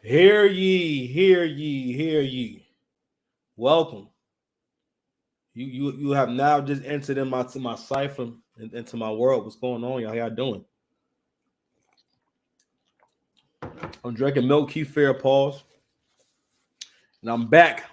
Hear ye, hear ye, hear ye. Welcome. You have now just entered in my cipher into my world. What's going on, y'all? How y'all doing? I'm drinking milk, keep fair pause, and I'm back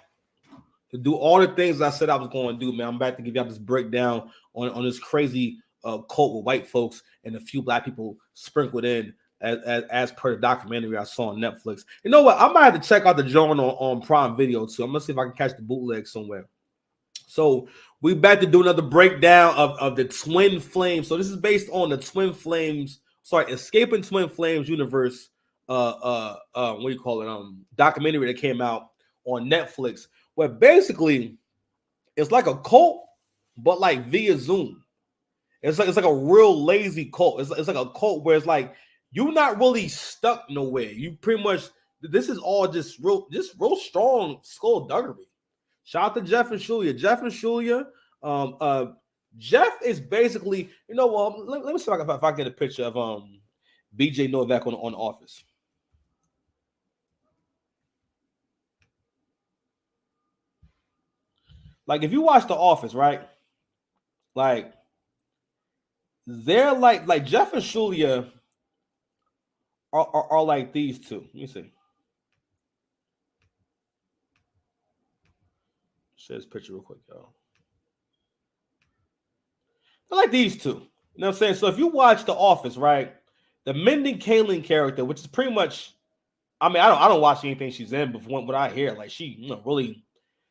to do all the things I said I was going to do, man. I'm back to give y'all this breakdown on this crazy cult with white folks and a few black people sprinkled in as per the documentary I saw on Netflix. You know what? I might have to check out the joint on Prime Video too. I'm gonna see if I can catch the bootleg somewhere. So we back to do another breakdown of the Twin Flames. So this is based on the Twin Flames, Escaping Twin Flames universe. What do you call it? Documentary that came out on Netflix, where basically it's like a cult, but like via Zoom. It's like a real lazy cult. It's like a cult where it's like you're not really stuck nowhere. You pretty much this is all just real strong skullduggery. Shout out to Jeff and Shulia. Jeff is basically, let me see if I get a picture of BJ Novak on Office. Like if you watch The Office, right? Like they're like Jeff and Shulia are like these two. Let me see. Share this picture real quick, y'all. They're like these two. You know what I'm saying? So if you watch The Office, right? The Mindy Kaling character, which is pretty much, I mean, I don't watch anything she's in, but from what I hear, like she, really,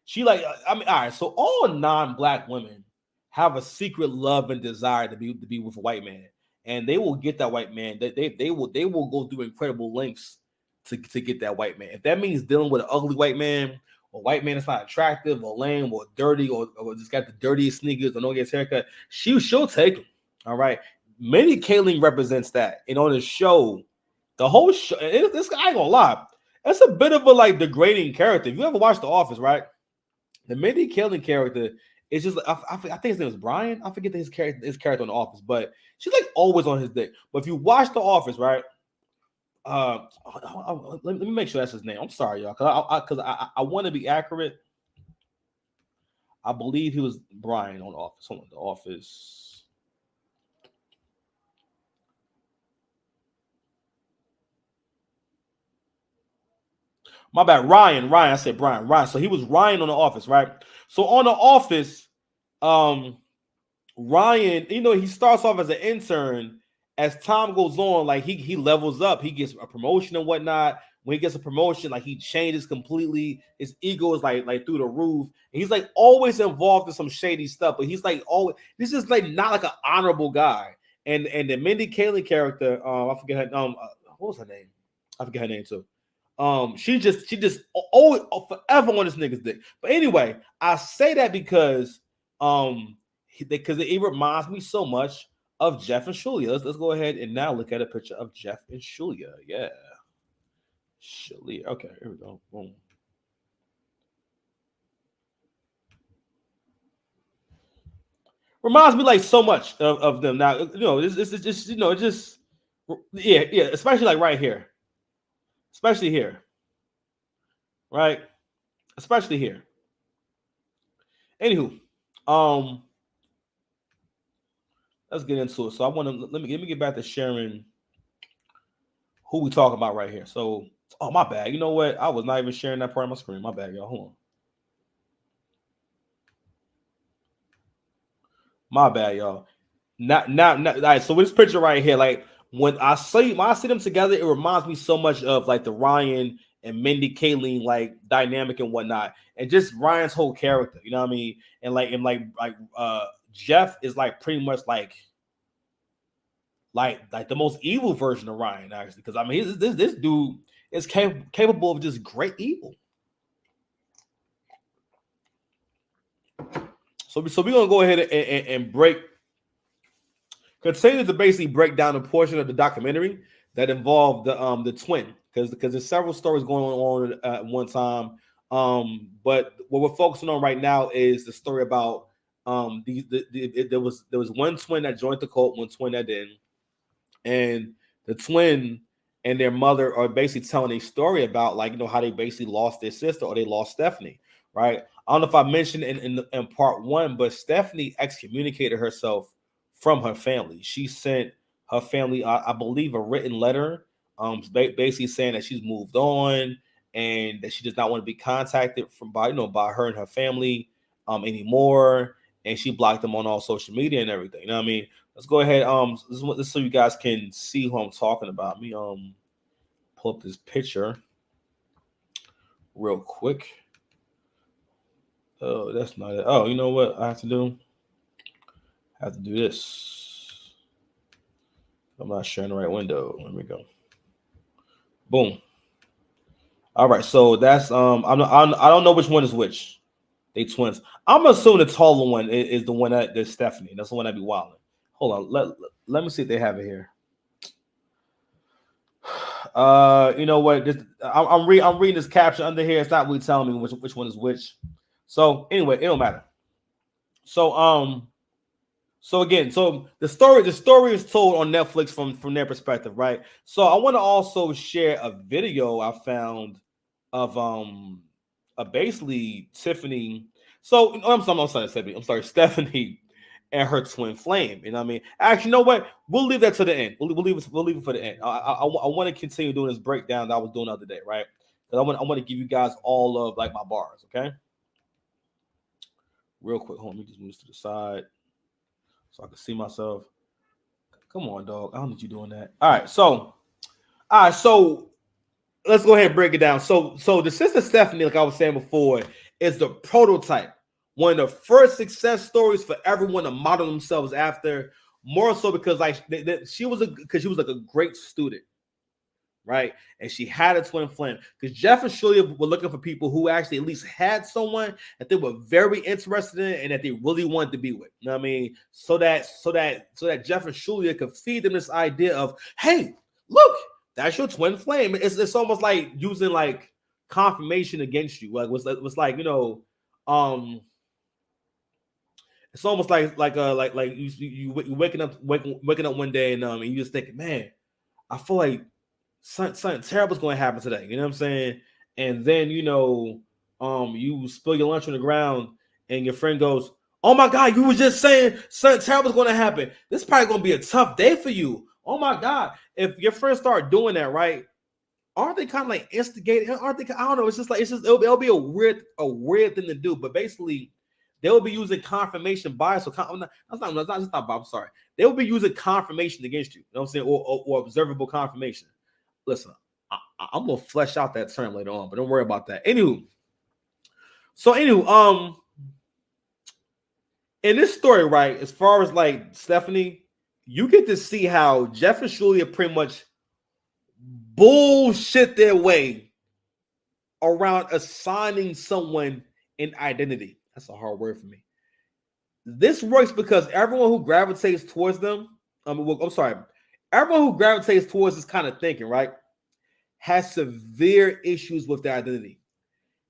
she like, I mean, all right. So all non-black women have a secret love and desire to be with a white man, and they will get that white man. They will go through incredible lengths to get that white man. If that means dealing with an ugly white man, or white man that's not attractive, or lame, or dirty, or just got the dirtiest sneakers, or no gets haircut, she'll take him. All right. Mindy Kaling represents that, and on the show, the whole show, this guy ain't gonna lie, it's a bit of a like degrading character. If you ever watched The Office, right? The Mindy Kaling character is just I think his name is Brian. I forget his character in The Office, but she's like always on his dick. But if you watch The Office, right? Let me make sure that's his name. I'm sorry, y'all, because I want to be accurate. I believe he was Brian on The Office. Hold on, The Office. My bad, Ryan. I said Brian. Ryan. So he was Ryan on The Office, right? So on The Office, Ryan, he starts off as an intern. As time goes on, like he levels up, he gets a promotion and whatnot. When he gets a promotion, like he changes completely. His ego is like through the roof. And he's like always involved in some shady stuff, but he's like always this is like not like an honorable guy. And the Mindy Kaling character, I forget her what was her name? I forget her name too. She just always forever on this nigga's dick. But anyway, I say that because it reminds me so much of Jeff and Shulia. Let's go ahead and now look at a picture of Jeff and Shulia. Yeah. Shulia. Okay, here we go. Boom. Reminds me like so much of them. Now, it's just, yeah, especially like right here. Especially here. Right? Especially here. Anywho, let's get into it. So I want to let me get back to sharing who we talking about right here. So, oh my bad. You know what? I was not even sharing that part of my screen. My bad, y'all. Hold on. My bad, y'all. Not. All right. So this picture right here, like when I see them together, it reminds me so much of like the Ryan and Mindy Kaling like dynamic and whatnot, and just Ryan's whole character. You know what I mean? And Jeff is like pretty much like the most evil version of Ryan, actually, because I mean this dude is capable of just great evil. So we're gonna go ahead and continue to basically break down a portion of the documentary that involved the twin, because there's several stories going on at one time. But what we're focusing on right now is the story about there was one twin that joined the cult, one twin that didn't, and the twin and their mother are basically telling a story about, like, how they basically lost their sister, or they lost Stephanie, right? I don't know if I mentioned in part one, but Stephanie excommunicated herself from her family. She sent her family, I believe, a written letter, basically saying that she's moved on and that she does not want to be contacted by her and her family anymore, and she blocked them on all social media and everything. You know what I mean? Let's go ahead. This so you guys can see who I'm talking about. Let me pull up this picture real quick. Oh, that's not it. Oh, you know what I have to do? I have to do this. I'm not sharing the right window. Let me go. Boom. All right, so that's I don't know which one is which. They twins. I'm assuming the taller one is the one that's Stephanie. That's the one that be wilding. Hold on. Let me see if they have it here. You know what? I'm reading this caption under here. It's not really telling me which one is which. So anyway, it don't matter. So again, so the story is told on Netflix from their perspective, right? So I want to also share a video I found of basically Tiffany. So I'm sorry, Stephanie and her twin flame. You know what I mean? Actually, you know what? We'll leave that to the end. We'll leave it for the end. I want to continue doing this breakdown that I was doing the other day, right? Because I want to give you guys all of like my bars, okay? Real quick, hold on, let me just move this to the side so I can see myself. Come on, dog. I don't need you doing that. All right, so let's go ahead and break it down. So the sister Stephanie, like I was saying before, is the prototype. One of the first success stories for everyone to model themselves after. More so because she was like a great student, right? And she had a twin flame. Because Jeff and Shulia were looking for people who actually at least had someone that they were very interested in and that they really wanted to be with. You know what I mean? So that Jeff and Shulia could feed them this idea of, hey, look, that's your twin flame. It's almost like using like confirmation against you. Like was like, it's almost like you waking up one day and you just thinking, man, I feel like something terrible is going to happen today. You know what I'm saying? And then you spill your lunch on the ground, and your friend goes, "Oh my God, you were just saying something terrible is going to happen. This is probably going to be a tough day for you. Oh my God!" If your friends start doing that, right? Aren't they kind of like instigating? Aren't they? I don't know. It'll be a weird thing to do. But basically, they'll be using confirmation bias. So that's not. I'm sorry. They'll be using confirmation against you. You know what I'm saying? Or observable confirmation. Listen, I'm gonna flesh out that term later on, but don't worry about that. Anywho, in this story, right, as far as like Stephanie, you get to see how Jeff and Shulia pretty much bullshit their way around assigning someone an identity. That's a hard word for me. This works because everyone who gravitates towards them, everyone who gravitates towards this kind of thinking, right, has severe issues with their identity.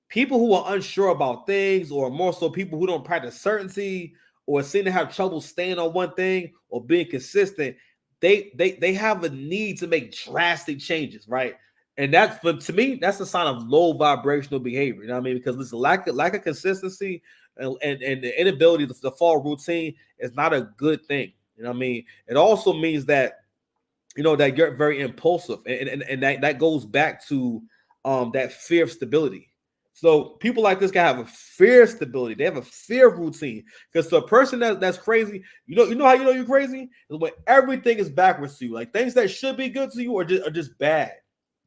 People who are unsure about things, or more so people who don't practice certainty, or seem to have trouble staying on one thing or being consistent, they have a need to make drastic changes, right? And to me, that's a sign of low vibrational behavior. You know what I mean? Because this lack of consistency and the inability to follow routine is not a good thing. You know what I mean? It also means that that you're very impulsive, and that goes back to that fear of stability. So people like this guy have a fear of stability. They have a fear of routine. Because to a person that's crazy, you know how you're crazy is when everything is backwards to you. Like things that should be good to you are just bad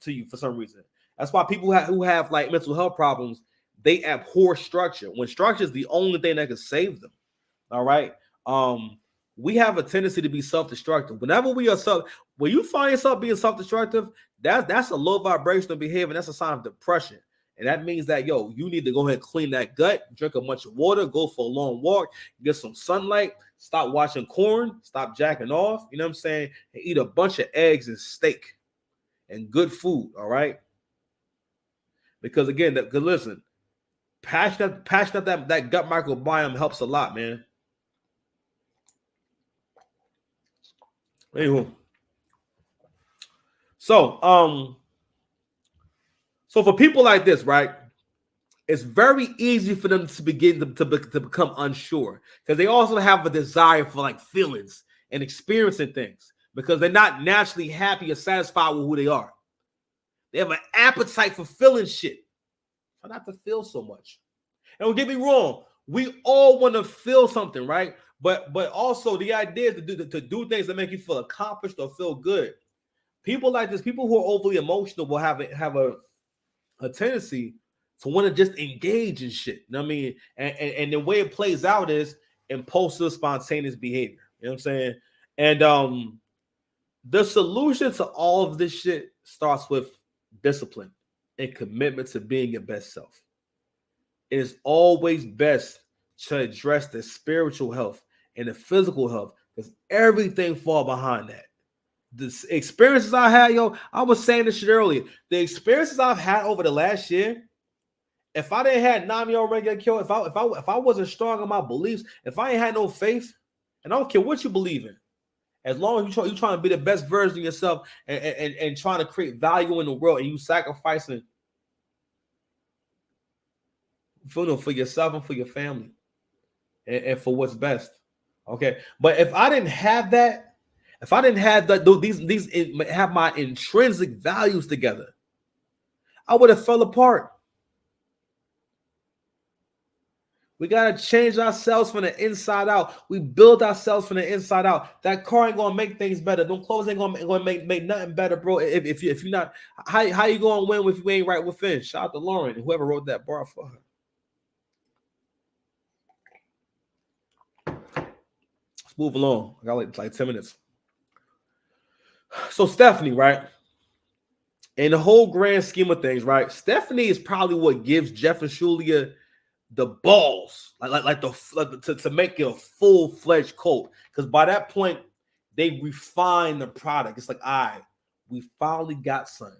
to you for some reason. That's why people who have like mental health problems, they abhor structure. When structure is the only thing that can save them. All right. We have a tendency to be self-destructive. When you find yourself being self-destructive, that's a low vibrational behavior. That's a sign of depression. And that means that, you need to go ahead and clean that gut, drink a bunch of water, go for a long walk, get some sunlight, stop watching porn, stop jacking off, you know what I'm saying? And eat a bunch of eggs and steak and good food, all right? Because again, listen, patching up that gut microbiome helps a lot, man. Anywho. So so for people like this, right? It's very easy for them to begin to become unsure because they also have a desire for like feelings and experiencing things because they're not naturally happy or satisfied with who they are. They have an appetite for feeling shit. Try not to feel so much. And don't get me wrong, we all want to feel something, right? But also the idea is to do things that make you feel accomplished or feel good. People like this, people who are overly emotional will have a tendency to want to just engage in shit. You know what I mean? And the way it plays out is impulsive, spontaneous behavior. You know what I'm saying? And the solution to all of this shit starts with discipline and commitment to being your best self. It is always best to address the spiritual health and the physical health because everything fall behind that. The experiences I had, yo, I was saying this shit earlier. The experiences I've had over the last year, if I didn't have Namio regular kill, if I wasn't strong in my beliefs, if I ain't had no faith, and I don't care what you believe in, as long as you're trying to be the best version of yourself and trying to create value in the world, and you sacrificing for yourself and for your family, and for what's best. Okay, but if I didn't have that, if I didn't have these have my intrinsic values together, I would have fell apart. We gotta change ourselves from the inside out. We build ourselves from the inside out. That car ain't gonna make things better. Them clothes ain't gonna make nothing better, bro. If you're not, how you gonna win if you ain't right within? Shout out to Lauren, whoever wrote that bar for her. Let's move along. I got like 10 minutes. So Stephanie, right? In the whole grand scheme of things, right? Stephanie is probably what gives Jeff and Shulia the balls, to make it a full-fledged cult. Because by that point, they refine the product. It's like, all right, we finally got something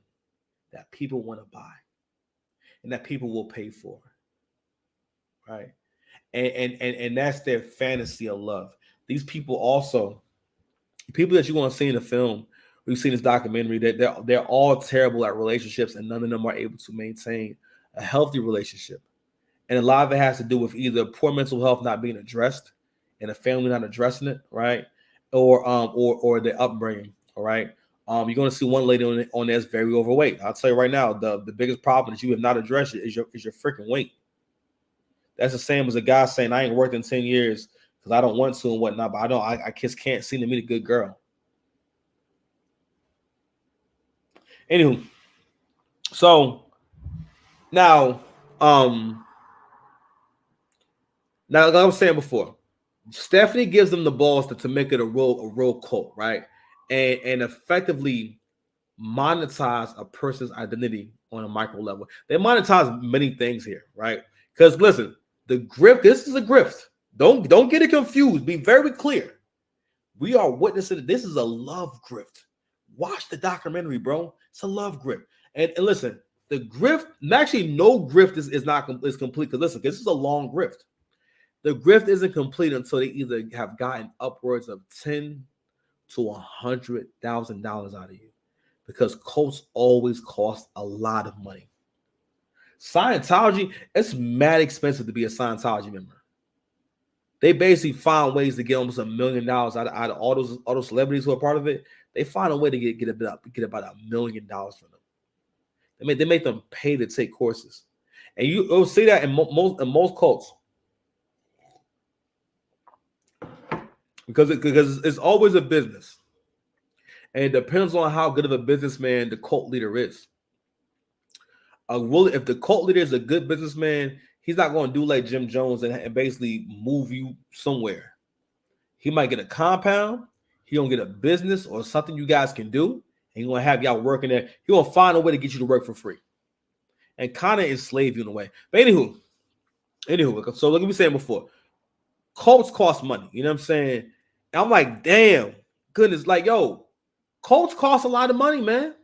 that people want to buy and that people will pay for, right? And that's their fantasy of love. These people also, people that you want to see in the film, we've seen this documentary, that they're all terrible at relationships, and none of them are able to maintain a healthy relationship. And a lot of it has to do with either poor mental health not being addressed and a family not addressing it, right? Or the upbringing, all right? You're going to see one lady on there that's very overweight. I'll tell you right now, the biggest problem that you have not addressed is your freaking weight. That's the same as a guy saying, I ain't worked in 10 years because I don't want to and whatnot, but I just can't seem to meet a good girl. Anywho, so now, like I was saying before, Stephanie gives them the balls to make it a real cult, right? And effectively monetize a person's identity on a micro level. They monetize many things here, right? Because listen, the grift, this is a grift. Don't get it confused. Be very clear. We are witnessing this is a love grift. Watch the documentary, bro. It's a love grift. And listen, the grift, actually, no grift is complete. Because listen, this is a long grift. The grift isn't complete until they either have gotten upwards of $10,000 to $100,000 out of you, because cults always cost a lot of money. Scientology, it's mad expensive to be a Scientology member. They basically find ways to get almost $1 million out of all those celebrities who are part of it. They find a way to get about $1 million from them. They make them pay to take courses, and you'll see that in most cults. Because it's always a business, and it depends on how good of a businessman the cult leader is. If the cult leader is a good businessman, he's not going to do like Jim Jones and basically move you somewhere. He might get a compound, he gonna get a business or something you guys can do, and he's gonna have y'all working there. He gonna find a way to get you to work for free and kind of enslave you in a way. But anywho, so like we were saying before, cults cost money. You know what I'm saying? And I'm like, damn, goodness, like, yo, cults cost a lot of money, man.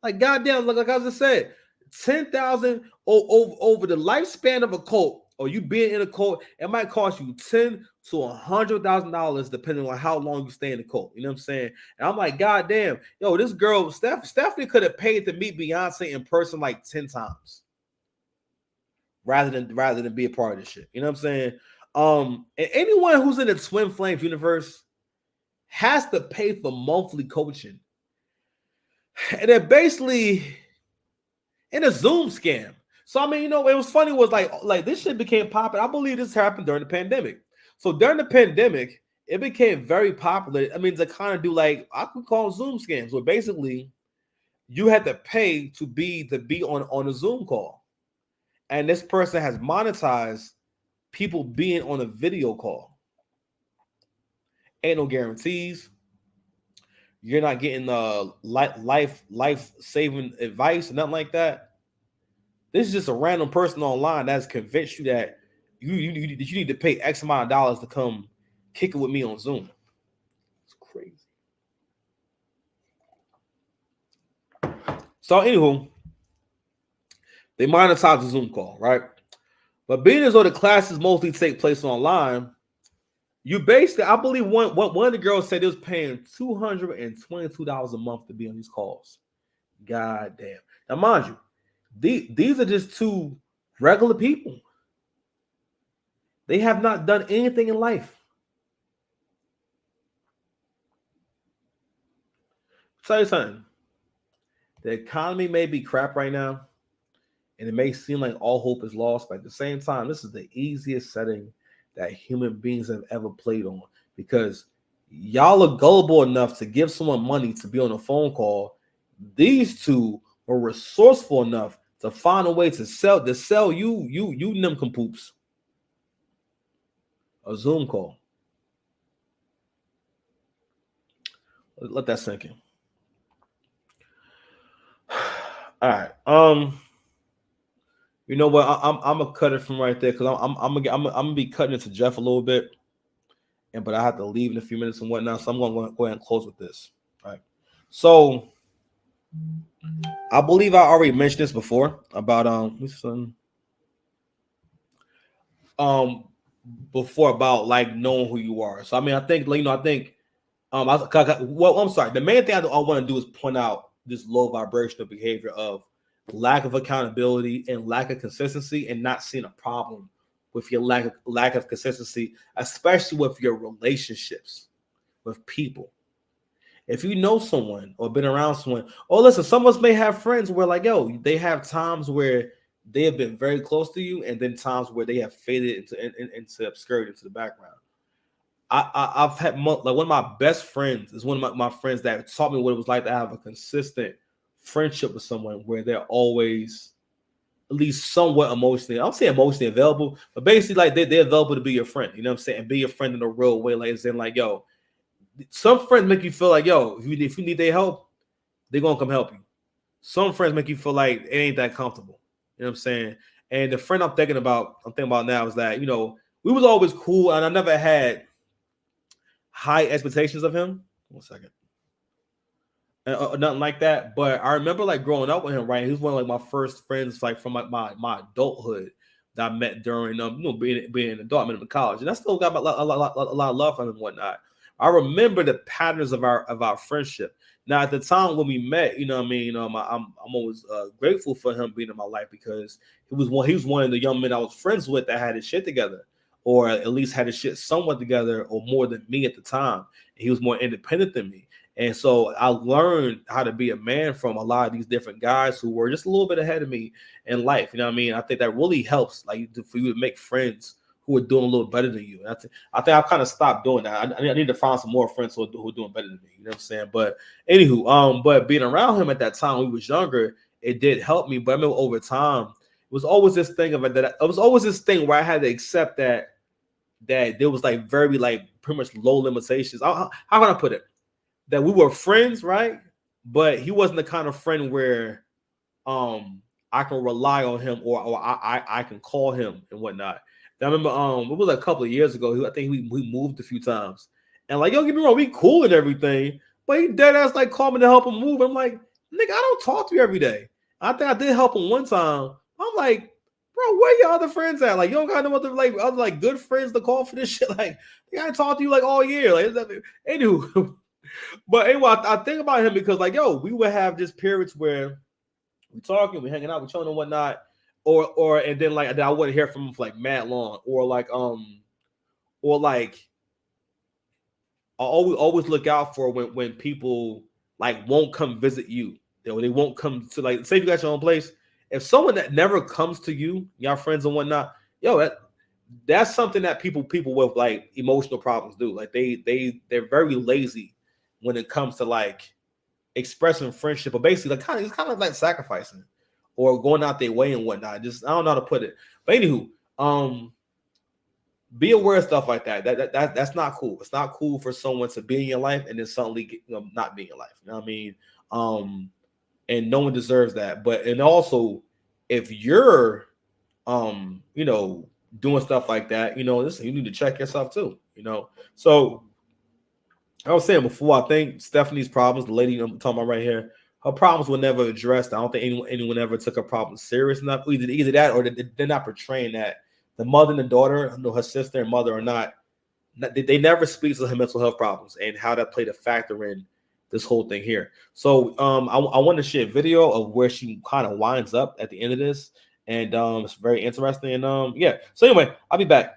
Like, goddamn, like I just said, 10,000 over the lifespan of a cult. or you being in a cult, it might cost you $10,000 to $100,000 depending on how long you stay in the cult. You know what I'm saying? And I'm like, God damn, yo, this girl, Stephanie could have paid to meet Beyonce in person like 10 times rather than be a part of this shit. You know what I'm saying? And anyone who's in the Twin Flames universe has to pay for monthly coaching. And they're basically in a Zoom scam. So I mean, it was funny was like this shit became popular. I believe this happened during the pandemic. So during the pandemic, it became very popular. I mean, to kind of do like I could call Zoom scams, where basically you had to pay to be on a Zoom call. And this person has monetized people being on a video call. Ain't no guarantees. You're not getting life saving advice, nothing like that. This is just a random person online that's convinced you that you need to pay X amount of dollars to come kick it with me on Zoom. It's crazy. So anywho, they monetize the Zoom call, right? But being as though the classes mostly take place online, you basically, I believe one of the girls said it was paying $222 a month to be on these calls. God damn. Now, mind you, these are just two regular people. They have not done anything in life. I'll tell you something. The economy may be crap right now, and it may seem like all hope is lost, but at the same time, this is the easiest setting that human beings have ever played on, because y'all are gullible enough to give someone money to be on a phone call. These two were resourceful enough to find a way to sell you nimcompoops a Zoom call. Let that sink in. All right. You know what? I'm gonna cut it from right there because I'm gonna be cutting it to Jeff a little bit, but I have to leave in a few minutes and whatnot. So I'm gonna go ahead and close with this. All right. So I believe I already mentioned this before about before about like knowing who you are. So I mean, I think I'm sorry. The main thing I want to do is point out this low vibrational behavior of lack of accountability and lack of consistency, and not seeing a problem with your lack of consistency, especially with your relationships with people. If you know someone or been around someone, or listen, some of us may have friends where like, yo, they have times where they have been very close to you, and then times where they have faded into obscurity, into the background. I've had like one of my best friends is one of my friends that taught me what it was like to have a consistent friendship with someone where they're always at least somewhat emotionally, I'm saying emotionally available, but basically like they're available to be your friend. You know what I'm saying? And be your friend in a real way. Like saying like, yo, some friends make you feel like, yo, if you need their help, they're gonna come help you. Some friends make you feel like it ain't that comfortable. You know what I'm saying? And the friend I'm thinking about now is that, we was always cool, and I never had high expectations of him. 1 second. Nothing like that. But I remember like growing up with him, right? He was one of like my first friends, like from my adulthood that I met during being an adult. I met him in college, and I still got a lot of love for him and whatnot. I remember the patterns of our friendship. Now at the time when we met, I'm always grateful for him being in my life, because he was one of the young men I was friends with that had his shit together, or at least had his shit somewhat together, or more than me at the time. He was more independent than me. And so I learned how to be a man from a lot of these different guys who were just a little bit ahead of me in life. You know what I mean? I think that really helps, like, for you to make friends who are doing a little better than you. And I think I've kind of stopped doing that. I need to find some more friends who are doing better than me. You know what I'm saying? But anywho, but being around him at that time when we was younger, it did help me. But I remember over time, it was always this thing of it that it was always this thing where I had to accept that there was like very like pretty much low limitations. How can I put it? That we were friends, right? But he wasn't the kind of friend where I can rely on him, or I can call him and whatnot. I remember it was a couple of years ago. I think we moved a few times, and like, yo, get me wrong, we cool and everything, but he dead ass like called me to help him move. I'm like, nigga, I don't talk to you every day. I think I did help him one time. I'm like, bro, where your other friends at? Like, you don't got no other like good friends to call for this shit. Like, they gotta talk to you like all year. Like, anywho, but anyway, I think about him because like, yo, we would have just periods where we talking, we hanging out, we chilling and whatnot, or and then like I wouldn't hear from him for like mad long, or like I always look out for when people like won't come visit you. They won't come to, like, say if you got your own place. If someone that never comes to you, y'all friends and whatnot, yo, that's something that people with like emotional problems do. Like they're very lazy when it comes to like expressing friendship, or basically like it's kind of like sacrificing or going out their way and whatnot. Just I don't know how to put it. But anywho, be aware of stuff like that. That's not cool. It's not cool for someone to be in your life and then suddenly not be in your life. You know what I mean? And no one deserves that. But and also, if you're doing stuff like that, listen, you need to check yourself too. So I was saying before, I think Stephanie's problems, the lady I'm talking about right here, her problems were never addressed. I don't think anyone ever took her problem serious enough. Either that, or they're not portraying that. The mother and the daughter, her sister and mother, are not. They never speak to her mental health problems and how that played a factor in this whole thing here. So I want to share a video of where she kind of winds up at the end of this, and it's very interesting. And yeah. So anyway, I'll be back.